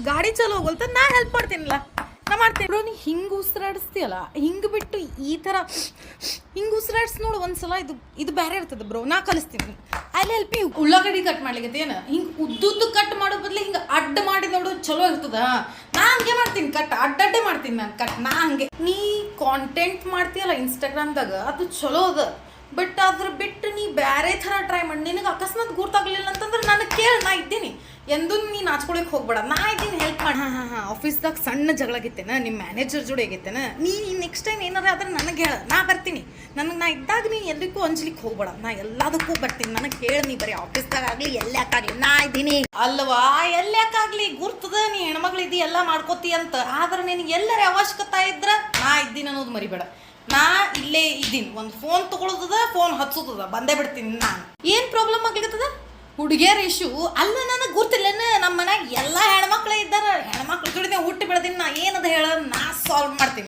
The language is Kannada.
ಗಾಡಿ ಚಲೋ ಹೋಗಲ್ತ ನಾ ಹೆಲ್ಪ್ ಮಾಡ್ತೀನಿಲ್ಲ, ನಾ ಮಾಡ್ತೀನಿ ಬ್ರೋ. ನೀ ಹಿಂಗೆ ಉಸಿರಾಡಿಸ್ತೀಯಲ್ಲ, ಹಿಂಗೆ ಬಿಟ್ಟು ಈ ಥರ ಹಿಂಗೆ ಉಸಿರಾಡಿಸ್ ನೋಡು ಒಂದ್ಸಲ. ಇದು ಬೇರೆ ಇರ್ತದೆ ಬ್ರೋ, ನಾ ಕಲಿಸ್ತೀನಿ. ಅಲ್ಲಿ ಹೆಲ್ಪ್ ಯು. ಉಳ್ಳಾಗಡ್ಡಿ ಕಟ್ ಮಾಡ್ಲಿಕ್ಕೆ ಏನು ಹಿಂಗೆ ಉದ್ದುದ್ದು ಕಟ್ ಮಾಡೋ ಬದಲು ಹಿಂಗೆ ಅಡ್ಡ ಮಾಡಿ ನೋಡು, ಚಲೋ ಇರ್ತದ. ನಾ ಹಂಗೆ ಮಾಡ್ತೀನಿ ಕಟ್, ಅಡ್ಡಡ್ಡೆ ಮಾಡ್ತೀನಿ ನಾನು ಕಟ್. ನಾ ಹಂಗೆ. ನೀ ಕಾಂಟೆಂಟ್ ಮಾಡ್ತೀಯಲ್ಲ ಇನ್ಸ್ಟಾಗ್ರಾಮ್ದಾಗ, ಅದು ಚಲೋ ಅದ. ಬಟ್ ಅದ್ರ ಬಿಟ್ಟು ನೀ ಬೇರೆ ಥರ ಟ್ರೈ ಮಾಡಿ. ನಿನಗೆ ಅಕಸ್ಮಾತ್ ಗುರ್ತಾಗಲಿಲ್ಲ ಅಂತಂದ್ರೆ ನನಗೆ ಕೇಳಿ, ನಾ ಇದ್ದೀನಿ. ಎಂದೂ ನೀನು ನಾಚ್ಕೊಳಕ್ಕೆ ಹೋಗ್ಬೇಡ, ನಾ ಇದ್ದೀನಿ, ಹೆಲ್ಪ್ ಮಾಡಿ. ಹಾಂ ಆಫೀಸ್ದಾಗ ಸಣ್ಣ ಜಗಳಾಗಿತ್ತೇನ, ನಿಮ್ಮ ಮ್ಯಾನೇಜರ್ ಜೋಡಿ ಆಗೈತೇನ, ನೀ ನೆಕ್ಸ್ಟ್ ಟೈಮ್ ಏನಾರ ಆದ್ರೆ ನನಗೆ ಹೇಳ, ನಾ ಬರ್ತೀನಿ. ನಾ ಇದ್ದಾಗ ನೀ ಎಲ್ಲಿಗೂ ಅಂಜ್ಲಿಕ್ಕೆ ಹೋಗ್ಬೇಡ, ನಾ ಎಲ್ಲದಕ್ಕೂ ಬರ್ತೀನಿ. ನನಗೆ ಹೇಳಿ, ನೀ ಬರೀ ಆಫೀಸ್ದಾಗ ಆಗಲಿ ಎಲ್ಲಾಕಾಗಲಿ ನಾ ಇದ್ದೀನಿ ಅಲ್ವಾ. ಎಲ್ಲಾಕಾಗಲಿ ಗುರ್ತದ, ನೀ ಹೆಣ್ಮಗಳಿದ್ದಿ ಎಲ್ಲ ಮಾಡ್ಕೋತಿ ಅಂತ. ಆದ್ರೆ ನಿನಗೆ ಎಲ್ಲರ ಅವಶ್ಯಕತೆ ಇದ್ರೆ ನಾ ಇದ್ದೀನಿ ಅನ್ನೋದು ಮರಿಬೇಡ. ನಾ ಇಲ್ಲೇ ಇದ್ದೀನಿ. ಒಂದು ಫೋನ್ ತೊಗೊಳೋದದ, ಫೋನ್ ಹಚ್ಚೋದದ, ಬಂದೇ ಬಿಡ್ತೀನಿ ನಾನು. ಏನು ಪ್ರಾಬ್ಲಮ್ ಆಗ್ಲಿಕ್ಕತ್ತದ? ಹುಡುಗಿಯರ ಇಶ್ಯೂ ಅಲ್ಲ. ನನಗೆ ಗೊತ್ತಿಲ್ಲೇನ, ನಮ್ಮ ಮನ್ಯಾಗ ಎಲ್ಲ ಹೆಣ್ಮಕ್ಳೇ ಇದ್ದಾರೆ. ಹೆಣ್ಮಕ್ಳ ಜೋಡಿನೇ ಹುಟ್ಟಿ ಬೆಳೆದಿನಿ. ನಾ ಏನದ ಹೇಳ, ನಾ ಸಾಲ್ವ್ ಮಾಡ್ತೀನಿ.